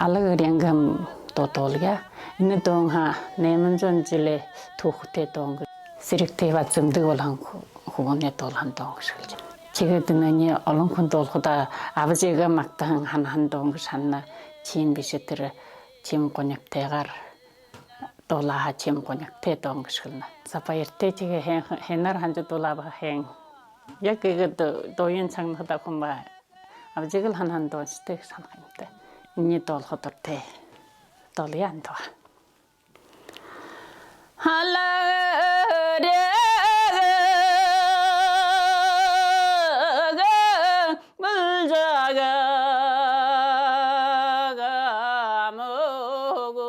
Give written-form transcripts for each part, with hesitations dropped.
알르리앙감 도톨가 이는 동하 내문전질에 토흐테 동 시릭테바 좀드골한 고건에 돌한 동실지 지금은 얼렁콘 돌보다 아버지가 막당 한 동그 산나 지인 비시트를 지금 권역 대갈 돌아 지금 권역 대동실나 사파이르테 지게 해날 한주 돌아봐 행 여기가 도인 창하다 보면 아버지가 한 동시대 상황인데 니 돌호들대 돌이안도 할라레 물자가 먹고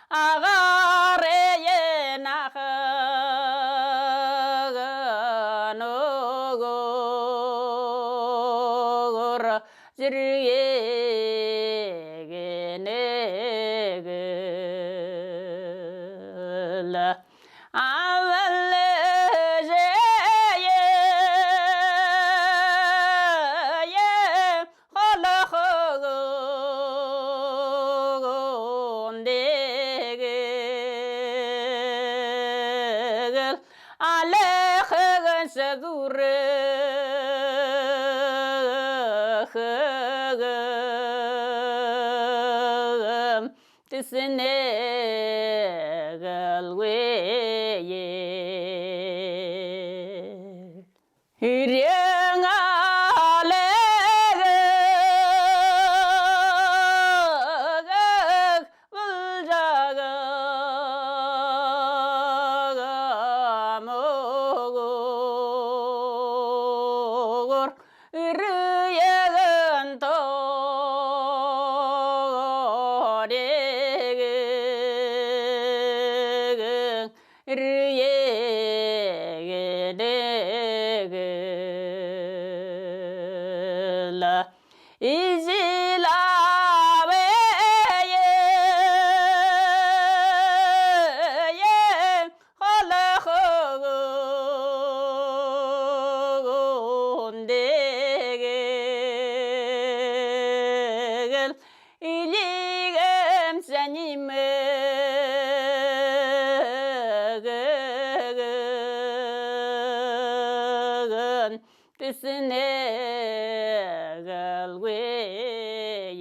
아가레에 나가 노고 지르게 내글라 아발레제예 홀라호고 내글 알레흐건 서두르 뜻내 갈외에 이령아래가 물자가 먹고 으르여건 르예게레글라 이질라베예 홀라호곤데글 일리감사님은 뜻은 내 갈외에